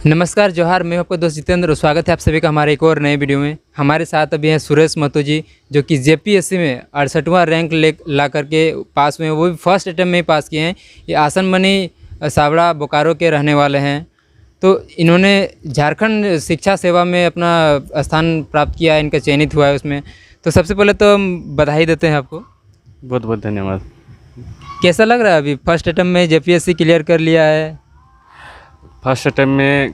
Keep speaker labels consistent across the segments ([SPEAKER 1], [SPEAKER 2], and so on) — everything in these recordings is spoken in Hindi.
[SPEAKER 1] नमस्कार जोहार, मैं आपका दोस्त जितेंद्र और स्वागत है आप सभी का हमारे एक और नए वीडियो में। हमारे साथ अभी हैं सुरेश महतो जी, जो कि जेपीएससी में 68वां रैंक ला करके पास हुए हैं, वो भी फर्स्ट अटैम्प्ट में ही पास किए हैं। ये आसन बनी सावड़ा बोकारो के रहने वाले हैं। तो इन्होंने झारखंड शिक्षा सेवा में अपना स्थान प्राप्त किया है, इनका चयनित हुआ है उसमें। तो सबसे पहले तो हम बधाई देते हैं आपको।
[SPEAKER 2] बहुत बहुत धन्यवाद।
[SPEAKER 1] कैसा लग रहा है अभी फर्स्ट अटैम्प्ट में जेपीएससी क्लियर कर लिया है?
[SPEAKER 2] फर्स्ट अटैम्प्ट में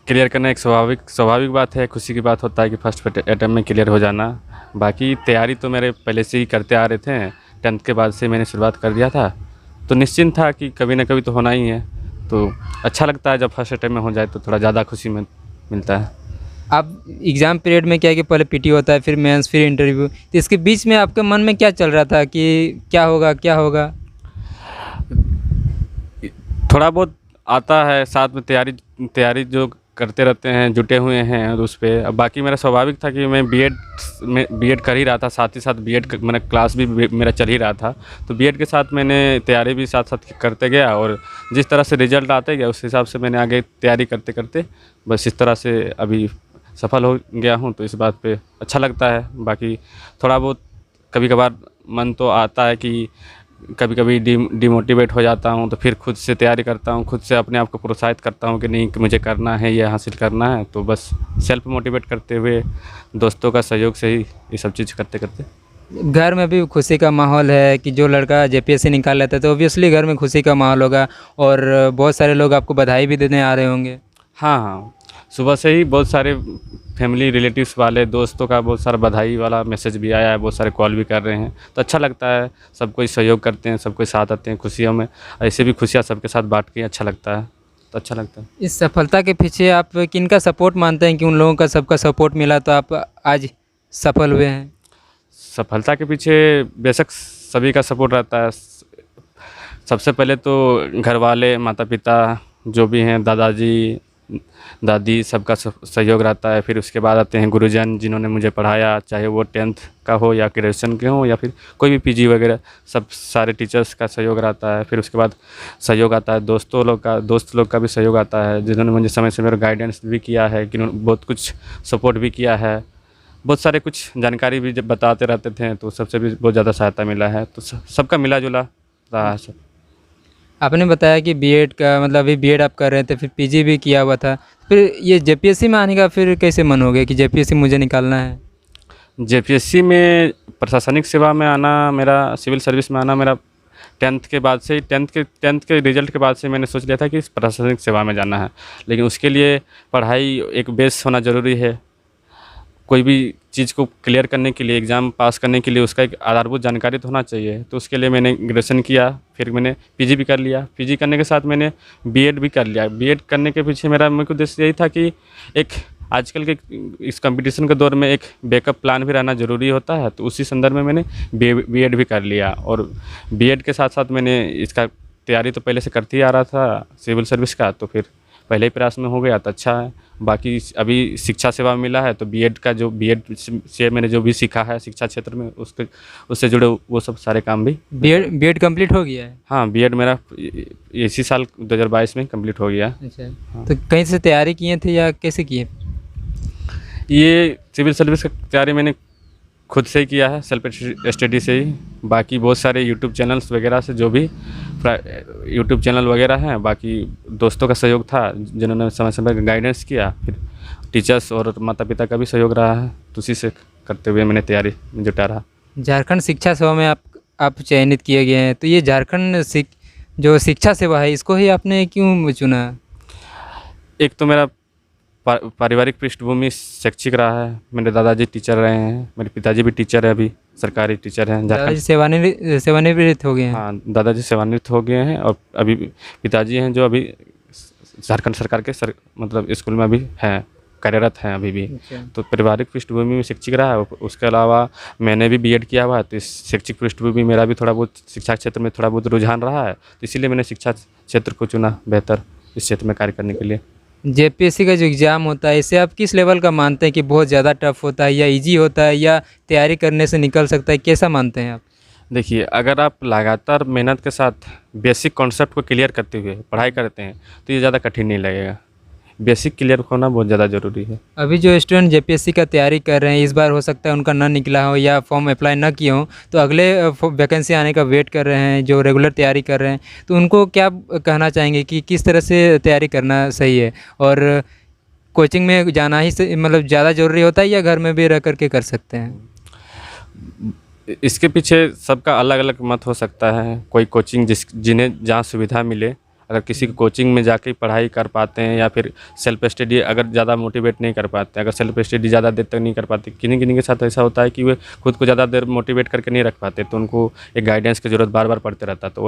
[SPEAKER 2] क्लियर करना एक स्वाभाविक बात है, खुशी की बात होता है कि फर्स्ट अटैम्प्ट में क्लियर हो जाना। बाकी तैयारी तो मेरे पहले से ही करते आ रहे थे, 10th के बाद से मैंने शुरुआत कर दिया था, तो निश्चिंत था कि कभी ना कभी तो होना ही है। तो अच्छा लगता है जब फर्स्ट अटैम्प्ट में हो जाए तो थोड़ा ज़्यादा खुशी मिलता है।
[SPEAKER 1] आप एग्ज़ाम पीरियड में क्या है कि पहले पीटी होता है, फिर मेंस, फिर इंटरव्यू, तो इसके बीच में आपके मन में क्या चल रहा था कि क्या होगा क्या होगा?
[SPEAKER 2] थोड़ा बहुत आता है, साथ में तैयारी जो करते रहते हैं, जुटे हुए हैं और उस पर। अब बाकी मेरा स्वाभाविक था कि मैं बीएड कर ही रहा था, साथ ही साथ मैंने क्लास भी मेरा चल ही रहा था, तो बीएड के साथ मैंने तैयारी भी साथ साथ करते गया और जिस तरह से रिजल्ट आते गया उस हिसाब से मैंने आगे तैयारी करते करते बस इस तरह से अभी सफल हो गया हूँ। तो इस बात पे अच्छा लगता है। बाकी थोड़ा बहुत कभी कभार मन तो आता है कि कभी कभी डिमोटिवेट हो जाता हूँ, तो फिर खुद से तैयारी करता हूँ, खुद से अपने आप को प्रोत्साहित करता हूँ कि नहीं, कि मुझे करना है, ये हासिल करना है। तो बस सेल्फ मोटिवेट करते हुए दोस्तों का सहयोग से ही ये सब चीज़ करते करते
[SPEAKER 1] घर में भी खुशी का माहौल है कि जो लड़का जेपीएससी निकाल लेता है तो ऑब्वियसली घर में खुशी का माहौल होगा और बहुत सारे लोग आपको बधाई भी देने आ रहे होंगे।
[SPEAKER 2] हाँ हाँ, सुबह से ही बहुत सारे फैमिली रिलेटिव्स वाले दोस्तों का बहुत सारा बधाई वाला मैसेज भी आया है, बहुत सारे कॉल भी कर रहे हैं। तो अच्छा लगता है, सब कोई सहयोग करते हैं, सब कोई साथ आते हैं खुशियों में। ऐसे भी खुशियाँ सबके साथ बांट के अच्छा लगता है, तो अच्छा लगता है।
[SPEAKER 1] इस सफलता के पीछे आप किनका सपोर्ट मानते हैं कि उन लोगों का सबका सपोर्ट मिला तो आप आज सफल हुए हैं?
[SPEAKER 2] सफलता के पीछे बेशक सभी का सपोर्ट रहता है। सबसे पहले तो घर वाले, माता पिता जो भी हैं, दादाजी दादी, सबका सहयोग रहता है। फिर उसके बाद आते हैं गुरुजन, जिन्होंने मुझे पढ़ाया, चाहे वो 10th का हो या ग्रेजुएशन के हो या फिर कोई भी पीजी वगैरह, सब सारे टीचर्स का सहयोग रहता है। फिर उसके बाद सहयोग आता है दोस्त लोग का भी सहयोग आता है, जिन्होंने मुझे समय से मेरा गाइडेंस भी किया है, कि बहुत कुछ सपोर्ट भी किया है, बहुत सारे कुछ जानकारी भी जब बताते रहते थे, तो सबसे भी बहुत ज़्यादा सहायता मिला है। तो सबका मिला जुला रहा है सब।
[SPEAKER 1] आपने बताया कि बीएड का मतलब अभी बीएड आप कर रहे थे, फिर पीजी भी किया हुआ था, फिर ये जेपीएससी में आने का फिर कैसे मन हो गया कि जेपीएससी मुझे निकालना है?
[SPEAKER 2] जेपीएससी में प्रशासनिक सेवा में आना, मेरा सिविल सर्विस में आना मेरा 10th के बाद से ही, 10th के रिजल्ट के बाद से मैंने सोच लिया था कि प्रशासनिक सेवा में जाना है। लेकिन उसके लिए पढ़ाई एक बेस होना ज़रूरी है। कोई भी चीज़ को क्लियर करने के लिए, एग्ज़ाम पास करने के लिए उसका एक आधारभूत जानकारी तो होना चाहिए। तो उसके लिए मैंने ग्रेजुएशन किया, फिर मैंने पीजी भी कर लिया। पीजी करने के साथ मैंने बीएड भी कर लिया। बीएड करने के पीछे मेरा मुख्य उद्देश्य यही था कि एक आजकल के इस कंपटीशन के दौर में एक बैकअप प्लान भी रहना ज़रूरी होता है। तो उसी संदर्भ में मैंने बीएड भी कर लिया और बीएड के साथ साथ मैंने इसका तैयारी तो पहले से करते ही आ रहा था सिविल सर्विस का, तो फिर पहले ही प्रयास में हो गया तो अच्छा है। बाकी अभी शिक्षा सेवा में मिला है, तो बीएड से मैंने जो भी सीखा है शिक्षा क्षेत्र में, उससे जुड़े वो सब सारे काम भी।
[SPEAKER 1] बीएड कंप्लीट हो गया है?
[SPEAKER 2] हाँ, बीएड मेरा इसी साल 2022 में कंप्लीट हो गया।
[SPEAKER 1] अच्छा। हाँ। तो कहीं से तैयारी किए थे या कैसे किए?
[SPEAKER 2] ये सिविल सर्विस की तैयारी मैंने खुद से ही किया है, सेल्फ स्टडी से ही। बाकी बहुत सारे यूट्यूब चैनल्स वगैरह से, जो भी यूट्यूब चैनल वगैरह हैं, बाकी दोस्तों का सहयोग था जिन्होंने समय समय गाइडेंस किया, फिर टीचर्स और माता पिता का भी सहयोग रहा है। तो उसी से करते हुए मैंने तैयारी में जुटा रहा।
[SPEAKER 1] झारखंड शिक्षा सेवा में आप चयनित किए गए हैं, तो ये झारखंड जो शिक्षा सेवा है इसको ही आपने क्यों चुना?
[SPEAKER 2] एक तो मेरा पारिवारिक पृष्ठभूमि शैक्षिक रहा है। मेरे दादाजी टीचर रहे हैं, मेरे पिताजी भी टीचर है, अभी सरकारी टीचर हैं।
[SPEAKER 1] दादाजी सेवानिवृत्त हो गए हैं?
[SPEAKER 2] हाँ, दादाजी सेवानिवृत्त हो गए हैं और अभी पिताजी हैं जो अभी झारखंड सरकार के मतलब स्कूल में अभी हैं, कार्यरत हैं अभी भी।
[SPEAKER 1] अच्छा।
[SPEAKER 2] तो पारिवारिक पृष्ठभूमि में शिक्षक रहा है। उसके अलावा मैंने भी बीएड किया हुआ है, तो इस शैक्षिक पृष्ठभूमि मेरा भी थोड़ा बहुत शिक्षा क्षेत्र में थोड़ा बहुत रुझान रहा है, तो इसीलिए मैंने शिक्षा क्षेत्र को चुना बेहतर इस क्षेत्र में कार्य करने के लिए।
[SPEAKER 1] जेपीएससी का जो एग्ज़ाम होता है इसे आप किस लेवल का मानते हैं कि बहुत ज़्यादा टफ होता है या इजी होता है या तैयारी करने से निकल सकता है, कैसा मानते हैं आप?
[SPEAKER 2] देखिए, अगर आप लगातार मेहनत के साथ बेसिक कॉन्सेप्ट को क्लियर करते हुए पढ़ाई करते हैं तो ये ज़्यादा कठिन नहीं लगेगा। बेसिक क्लियर होना बहुत ज़्यादा ज़रूरी है।
[SPEAKER 1] अभी जो स्टूडेंट जेपीएससी का तैयारी कर रहे हैं, इस बार हो सकता है उनका ना निकला हो या फॉर्म अप्लाई ना किए हो, तो अगले वैकेंसी आने का वेट कर रहे हैं, जो रेगुलर तैयारी कर रहे हैं, तो उनको क्या कहना चाहेंगे कि किस तरह से तैयारी करना सही है? और कोचिंग में जाना ही मतलब ज़्यादा ज़रूरी होता है या घर में भी रह करके कर सकते हैं?
[SPEAKER 2] इसके पीछे सबका अलग अलग मत हो सकता है। कोई कोचिंग जिन्हें जहाँ सुविधा मिले, अगर किसी को कोचिंग में जाके पढ़ाई कर पाते हैं या फिर सेल्फ स्टडी अगर ज़्यादा मोटिवेट नहीं कर पाते, अगर सेल्फ स्टडी ज़्यादा देर तक नहीं कर पाते, किन्हीं किन्हीं के साथ ऐसा होता है कि वे खुद को ज़्यादा देर मोटिवेट करके नहीं रख पाते, तो उनको एक गाइडेंस की ज़रूरत बार बार पड़ते रहता है। तो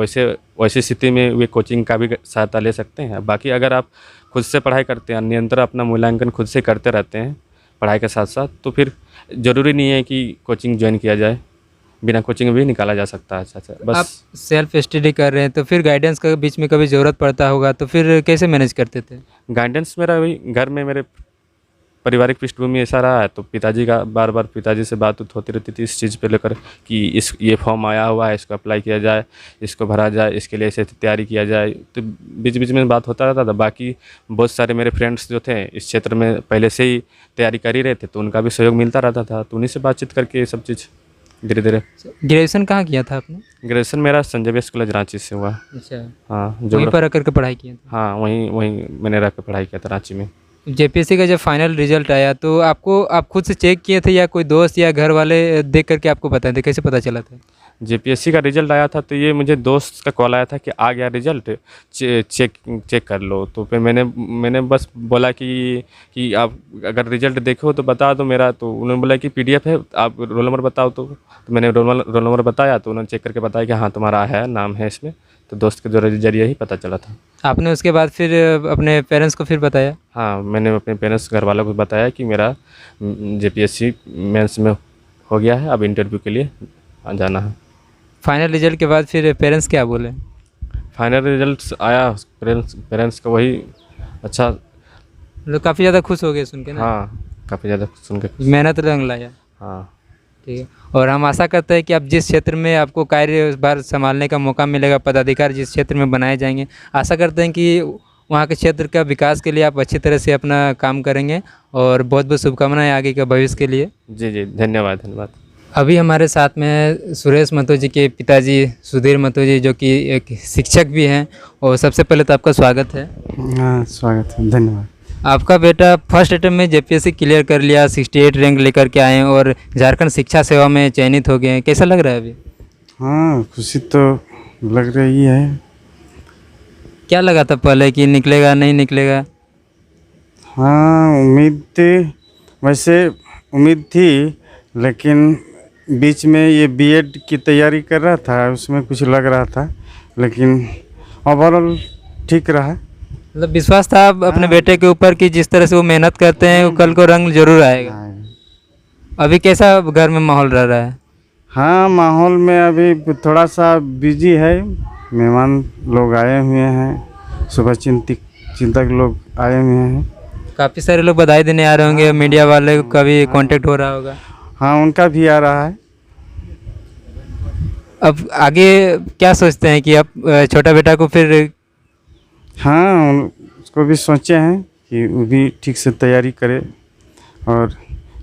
[SPEAKER 2] वैसी स्थिति में वे कोचिंग का भी सहायता ले सकते हैं। बाकी अगर आप खुद से पढ़ाई करते हैं, निरंतर अपना मूल्यांकन खुद से करते रहते हैं पढ़ाई के साथ साथ, तो फिर ज़रूरी नहीं है कि कोचिंग ज्वाइन किया जाए, बिना कोचिंग भी निकाला जा सकता है। अच्छा बस।
[SPEAKER 1] आप सेल्फ स्टडी कर रहे हैं तो फिर गाइडेंस का बीच में कभी ज़रूरत पड़ता होगा, तो फिर कैसे मैनेज करते थे?
[SPEAKER 2] गाइडेंस मेरा वही घर में मेरे पारिवारिक पृष्ठभूमि ऐसा रहा है, तो पिताजी का बार बार पिताजी से बात होती रहती थी इस चीज़ पे लेकर कि ये फॉर्म आया हुआ है, इसको अप्लाई किया जाए, इसको भरा जाए, इसके लिए ऐसे तैयारी किया जाए, तो बीच बीच में बात होता रहता था। बाकी बहुत सारे मेरे फ्रेंड्स जो थे इस क्षेत्र में पहले से ही तैयारी कर ही रहे थे, तो उनका भी सहयोग मिलता रहता था, तो उन्हीं से बातचीत करके ये सब चीज़ धीरे धीरे।
[SPEAKER 1] ग्रेजुएशन कहाँ किया था आपने?
[SPEAKER 2] ग्रेजुएशन मेरा संजय बेस कॉलेज रांची से हुआ।
[SPEAKER 1] अच्छा,
[SPEAKER 2] हाँ,
[SPEAKER 1] वहीं पर रह करके पढ़ाई किया था?
[SPEAKER 2] हाँ, वहीं मैंने रह कर पढ़ाई किया था रांची में।
[SPEAKER 1] जेपीएससी का जब फाइनल रिजल्ट आया तो आप खुद से चेक किए थे या कोई दोस्त या घर वाले देख करके आपको बताए थे? कैसे पता चला था?
[SPEAKER 2] जेपीएससी का रिज़ल्ट आया था तो ये मुझे दोस्त का कॉल आया था कि आ गया रिज़ल्ट, चेक कर लो। तो फिर मैंने बस बोला कि आप अगर रिज़ल्ट देखो तो बता दो मेरा। तो उन्होंने बोला कि पीडीएफ है, आप रोल नंबर बताओ। तो मैंने रोल नंबर बताया, तो उन्होंने चेक करके बताया कि हाँ तुम्हारा है, नाम है इसमें। तो दोस्त के जरिए ही पता चला था।
[SPEAKER 1] आपने उसके बाद फिर अपने पेरेंट्स को फिर बताया?
[SPEAKER 2] हाँ, मैंने अपने पेरेंट्स घर वालों को बताया कि मेरा जेपीएससी मेंस में हो गया है, अब इंटरव्यू के लिए जाना है।
[SPEAKER 1] फाइनल रिजल्ट के बाद फिर पेरेंट्स क्या बोले?
[SPEAKER 2] फाइनल रिजल्ट आया, पेरेंट्स का वही अच्छा,
[SPEAKER 1] मतलब काफ़ी ज़्यादा खुश हो गए सुन के ना?
[SPEAKER 2] हाँ, काफ़ी ज़्यादा सुन के।
[SPEAKER 1] मेहनत रंग लाया।
[SPEAKER 2] हाँ,
[SPEAKER 1] ठीक है, और हम आशा करते हैं कि आप जिस क्षेत्र में आपको कार्यभार संभालने का मौका मिलेगा, पदाधिकारी जिस क्षेत्र में बनाए जाएंगे, आशा करते हैं कि वहाँ के क्षेत्र का विकास के लिए आप अच्छी तरह से अपना काम करेंगे। और बहुत बहुत शुभकामनाएं आगे के भविष्य के लिए।
[SPEAKER 2] जी, धन्यवाद।
[SPEAKER 1] अभी हमारे साथ में है सुरेश महतो जी के पिताजी सुधीर महतो जी, जो कि एक शिक्षक भी हैं। और सबसे पहले तो आपका स्वागत है।
[SPEAKER 3] हाँ, स्वागत है, धन्यवाद।
[SPEAKER 1] आपका बेटा फर्स्ट अटेम्प्ट में जेपीएससी क्लियर कर लिया, 68 रैंक लेकर के आए हैं और झारखंड शिक्षा सेवा में चयनित हो गए हैं। कैसा लग रहा है अभी?
[SPEAKER 3] हाँ, खुशी तो लग रही है।
[SPEAKER 1] क्या लगा था पहले कि निकलेगा नहीं निकलेगा?
[SPEAKER 3] हाँ, वैसे उम्मीद थी, लेकिन बीच में ये बीएड की तैयारी कर रहा था, उसमें कुछ लग रहा था, लेकिन ओवरऑल ठीक रहा।
[SPEAKER 1] मतलब विश्वास था अपने बेटे के ऊपर कि जिस तरह से वो मेहनत करते हैं, वो कल को रंग जरूर आएगा। अभी कैसा घर में माहौल रह रहा है?
[SPEAKER 3] हाँ, माहौल में अभी थोड़ा सा बिजी है। मेहमान लोग आए हुए हैं, सुबह चिंतक लोग आए हुए हैं।
[SPEAKER 1] काफ़ी सारे लोग बधाई देने आ रहे होंगे, मीडिया वाले का भी कांटेक्ट हो रहा होगा।
[SPEAKER 3] हाँ, उनका भी आ रहा है।
[SPEAKER 1] अब आगे क्या सोचते हैं कि अब छोटा बेटा को फिर?
[SPEAKER 3] हाँ, उसको भी सोचे हैं कि वो भी ठीक से तैयारी करे और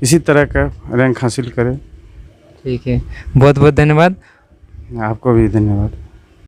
[SPEAKER 3] इसी तरह का रैंक हासिल करे।
[SPEAKER 1] ठीक है, बहुत बहुत धन्यवाद।
[SPEAKER 3] आपको भी धन्यवाद।